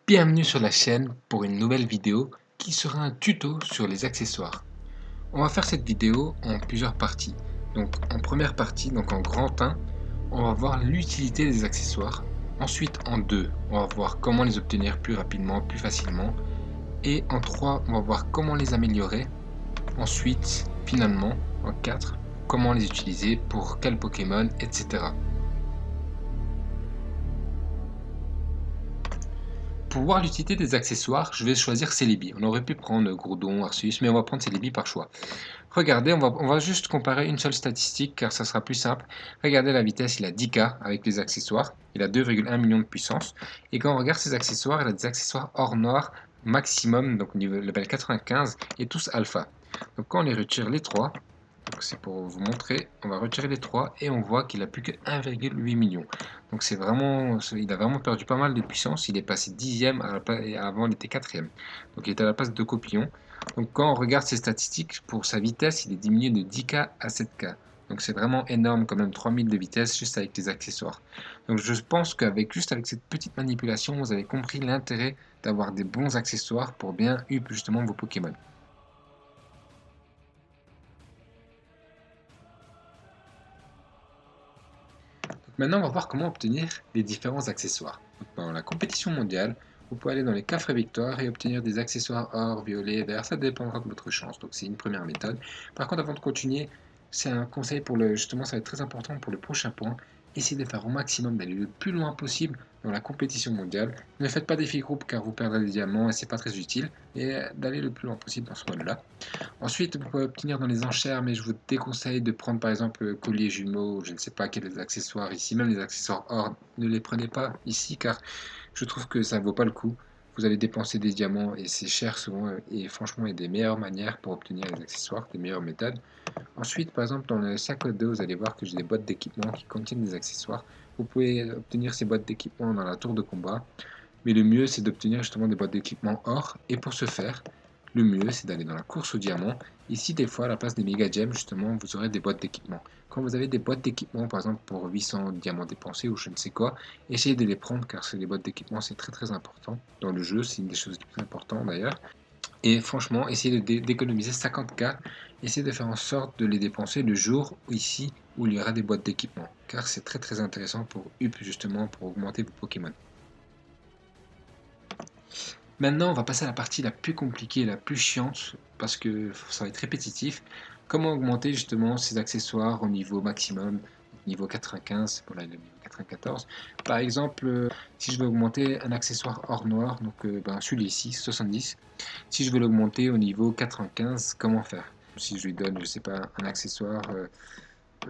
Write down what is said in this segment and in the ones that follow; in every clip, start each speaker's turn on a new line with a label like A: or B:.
A: Bienvenue sur la chaîne pour une nouvelle vidéo qui sera un tuto sur les accessoires. On va faire cette vidéo en plusieurs parties. Donc en première partie, donc en grand 1, on va voir l'utilité des accessoires. Ensuite en 2, on va voir comment les obtenir plus rapidement, plus facilement. Et en 3, on va voir comment les améliorer. Ensuite, finalement, en 4, comment les utiliser, pour quel Pokémon, etc. Pour voir l'utilité des accessoires, je vais choisir Celebi. On aurait pu prendre Groudon, Arceus, mais on va prendre Celebi par choix. Regardez, on va juste comparer une seule statistique car ça sera plus simple. Regardez la vitesse, il a 10K avec les accessoires. Il a 2,1 millions de puissance. Et quand on regarde ses accessoires, il a des accessoires hors noir maximum, donc niveau level 95, et tous alpha. Donc quand on les retire les trois, c'est pour vous montrer, on va retirer les 3 et on voit qu'il a plus que 1,8 million. Donc c'est vraiment, il a vraiment perdu pas mal de puissance. Il est passé 10e et avant il était 4e. Donc il était à la place de Copillon. Donc quand on regarde ses statistiques, pour sa vitesse, il est diminué de 10K à 7K. Donc c'est vraiment énorme quand même, 3000 de vitesse juste avec les accessoires. Donc je pense qu'avec juste avec cette petite manipulation, vous avez compris l'intérêt d'avoir des bons accessoires pour bien up justement vos Pokémon. Maintenant, on va voir comment obtenir les différents accessoires. Donc, pendant la compétition mondiale, vous pouvez aller dans les coffres et victoires et obtenir des accessoires or, violet, vert, ça dépendra de votre chance. Donc c'est une première méthode. Par contre, avant de continuer, c'est un conseil pour justement, ça va être très important pour le prochain point. Essayez de faire au maximum d'aller le plus loin possible dans la compétition mondiale. Ne faites pas d'effet groupe car vous perdrez des diamants et c'est pas très utile. Et d'aller le plus loin possible dans ce mode-là. Ensuite, vous pouvez obtenir dans les enchères, mais je vous déconseille de prendre par exemple collier jumeaux, je ne sais pas quels accessoires ici, même les accessoires or, ne les prenez pas ici car je trouve que ça ne vaut pas le coup. Vous allez dépenser des diamants et c'est cher souvent et franchement il y a des meilleures manières pour obtenir les accessoires, des meilleures méthodes. Ensuite, par exemple dans le sac à dos, vous allez voir que j'ai des boîtes d'équipement qui contiennent des accessoires. Vous pouvez obtenir ces boîtes d'équipement dans la tour de combat, mais le mieux c'est d'obtenir justement des boîtes d'équipement or et pour ce faire, le mieux, c'est d'aller dans la course au diamant. Ici, des fois, à la place des méga gems, justement, vous aurez des boîtes d'équipement. Quand vous avez des boîtes d'équipement, par exemple, pour 800 diamants dépensés ou je ne sais quoi, essayez de les prendre car c'est les boîtes d'équipement, c'est très très important. Dans le jeu, c'est une des choses les plus importantes d'ailleurs. Et franchement, essayez d'économiser 50K. Essayez de faire en sorte de les dépenser le jour ici où il y aura des boîtes d'équipement. Car c'est très très intéressant pour UP, justement, pour augmenter vos Pokémon. Maintenant, on va passer à la partie la plus compliquée, la plus chiante, parce que ça va être répétitif. Comment augmenter justement ces accessoires au niveau maximum, niveau 95, voilà le niveau 94. Par exemple, si je veux augmenter un accessoire hors noir, donc celui-ci, 70. Si je veux l'augmenter au niveau 95, comment faire? Si je lui donne, je sais pas, un accessoire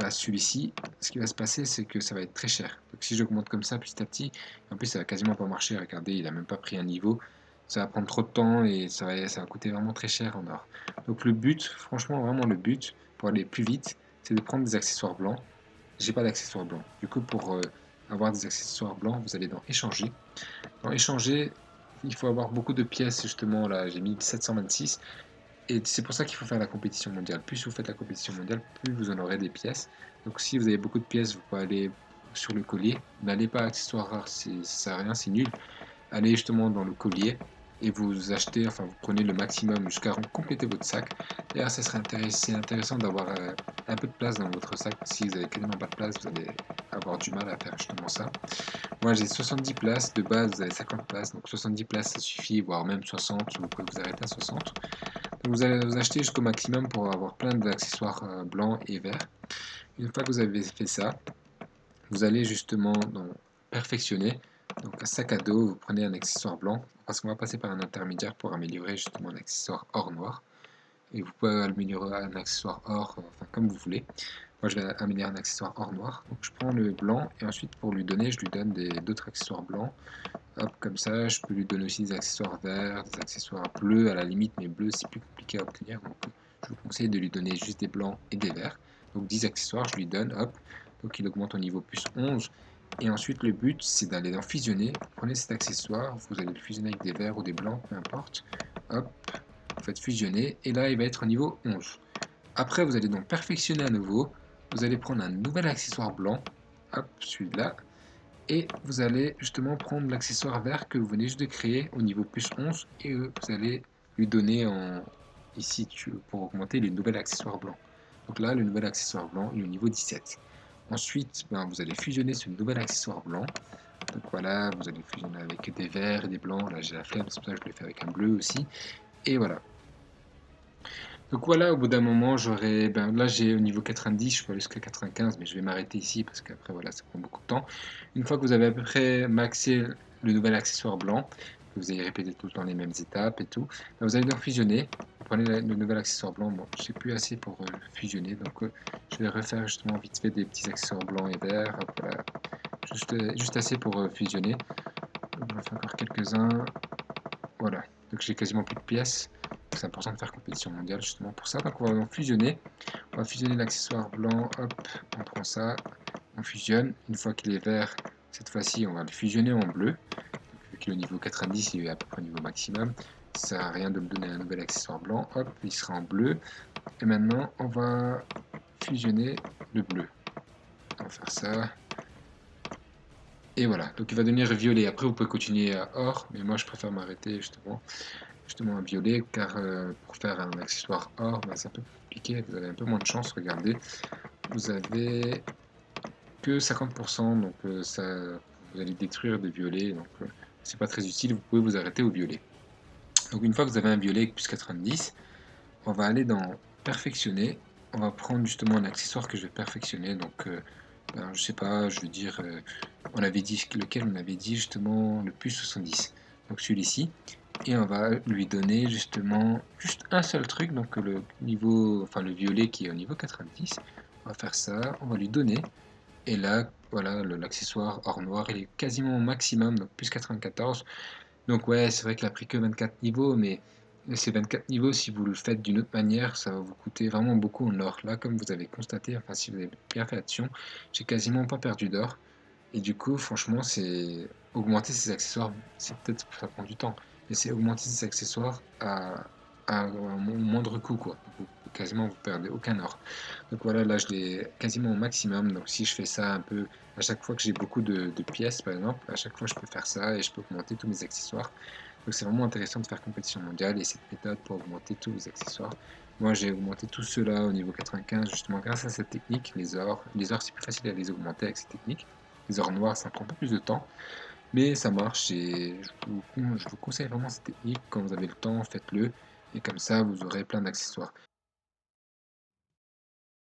A: à celui-ci, ce qui va se passer, c'est que ça va être très cher. Donc si j'augmente comme ça petit à petit, en plus ça va quasiment pas marcher, regardez, il a même pas pris un niveau, ça va prendre trop de temps et ça va coûter vraiment très cher en or. Donc le but, franchement vraiment le but, pour aller plus vite, c'est de prendre des accessoires blancs. J'ai pas d'accessoires blancs. Du coup pour avoir des accessoires blancs, vous allez dans échanger. Dans échanger, il faut avoir beaucoup de pièces justement, là j'ai mis 726. Et c'est pour ça qu'il faut faire la compétition mondiale. Plus vous faites la compétition mondiale, plus vous en aurez des pièces. Donc si vous avez beaucoup de pièces, vous pouvez aller sur le collier. N'allez pas à accessoires rares, ça sert à rien, c'est nul. Allez justement dans le collier et vous achetez, enfin vous prenez le maximum jusqu'à compléter votre sac. D'ailleurs, ça serait intéressant d'avoir un peu de place dans votre sac. Si vous avez quasiment pas de place, vous allez avoir du mal à faire justement ça. Moi j'ai 70 places, de base vous avez 50 places, donc 70 places ça suffit, voire même 60, vous pouvez vous arrêter à 60. Vous allez vous acheter jusqu'au maximum pour avoir plein d'accessoires blancs et verts. Une fois que vous avez fait ça, vous allez justement dans perfectionner. Donc un sac à dos, vous prenez un accessoire blanc, parce qu'on va passer par un intermédiaire pour améliorer justement un accessoire or noir. Et vous pouvez améliorer un accessoire or, enfin comme vous voulez. Moi je vais améliorer un accessoire or noir. Donc je prends le blanc et ensuite pour lui donner, je lui donne d'autres accessoires blancs. Hop, comme ça, je peux lui donner aussi des accessoires verts, des accessoires bleus à la limite, mais bleus c'est plus compliqué à obtenir, donc je vous conseille de lui donner juste des blancs et des verts. Donc 10 accessoires, je lui donne, hop, donc il augmente au niveau plus 11. Et ensuite le but c'est d'aller en fusionner, vous prenez cet accessoire, vous allez le fusionner avec des verts ou des blancs, peu importe, hop, vous faites fusionner, et là il va être au niveau 11. Après vous allez donc perfectionner à nouveau, vous allez prendre un nouvel accessoire blanc, hop, celui-là, Et vous allez justement prendre l'accessoire vert que vous venez juste de créer au niveau plus 11 et vous allez lui donner ici pour augmenter les nouveaux accessoires blancs. Donc là, le nouvel accessoire blanc est au niveau 17. Ensuite, ben, vous allez fusionner ce nouvel accessoire blanc. Donc voilà, vous allez fusionner avec des verts et des blancs. Là, j'ai la flemme, c'est pour ça que je le fais avec un bleu aussi. Et voilà. Donc voilà, au bout d'un moment, j'aurai, ben là j'ai au niveau 90, je peux aller jusqu'à 95, mais je vais m'arrêter ici parce qu'après voilà, ça prend beaucoup de temps. Une fois que vous avez à peu près maxé le nouvel accessoire blanc, que vous avez répété tout le temps les mêmes étapes et tout, ben vous allez donc fusionner. Vous prenez le nouvel accessoire blanc, bon, je sais plus assez pour fusionner, donc je vais refaire justement vite fait des petits accessoires blancs et verts, hop, voilà, juste assez pour fusionner. Donc, j'en fais encore quelques-uns, voilà, donc j'ai quasiment plus de pièces. C'est important de faire compétition mondiale justement pour ça. Donc on va donc fusionner. On va fusionner l'accessoire blanc. Hop, on prend ça. On fusionne. Une fois qu'il est vert, cette fois-ci, on va le fusionner en bleu. Donc, vu qu'il est au niveau 90, il est à peu près au niveau maximum. Ça sert à rien de me donner un nouvel accessoire blanc. Hop, il sera en bleu. Et maintenant, on va fusionner le bleu. On va faire ça. Et voilà, donc il va devenir violet. Après, vous pouvez continuer à or, mais moi je préfère m'arrêter justement à violet, car pour faire un accessoire or, ben, c'est un peu plus compliqué, vous avez un peu moins de chance, regardez. Vous avez que 50%, donc ça, vous allez détruire des violets, donc c'est pas très utile, vous pouvez vous arrêter au violet. Donc une fois que vous avez un violet avec plus 90, on va aller dans perfectionner, on va prendre justement un accessoire que je vais perfectionner, donc ben, je sais pas, je veux dire, on avait dit lequel on avait dit justement le plus 70, donc celui-ci, et on va lui donner justement juste un seul truc, donc le niveau, enfin le violet qui est au niveau 90, on va faire ça, on va lui donner, et là, voilà, l'accessoire or noir, il est quasiment au maximum, donc plus 94, donc ouais, c'est vrai qu'il a pris que 24 niveaux, mais ces 24 niveaux, si vous le faites d'une autre manière, ça va vous coûter vraiment beaucoup en or. Là, comme vous avez constaté, enfin si vous avez bien fait attention, j'ai quasiment pas perdu d'or. Et du coup, franchement, c'est augmenter ces accessoires, c'est peut-être ça prend du temps, mais c'est augmenter ces accessoires à un moindre coût, quoi. Quasiment, vous perdez aucun or. Donc voilà, là, je l'ai quasiment au maximum. Donc si je fais ça un peu, à chaque fois que j'ai beaucoup de pièces, par exemple, à chaque fois, je peux faire ça et je peux augmenter tous mes accessoires. Donc c'est vraiment intéressant de faire compétition mondiale et cette méthode pour augmenter tous les accessoires. Moi, j'ai augmenté tout cela au niveau 95, justement grâce à cette technique, les ors. Les ors, c'est plus facile à les augmenter avec cette technique. Les ors noirs, ça prend un peu plus de temps, mais ça marche et je vous conseille vraiment cette technique. Quand vous avez le temps, faites-le et comme ça, vous aurez plein d'accessoires.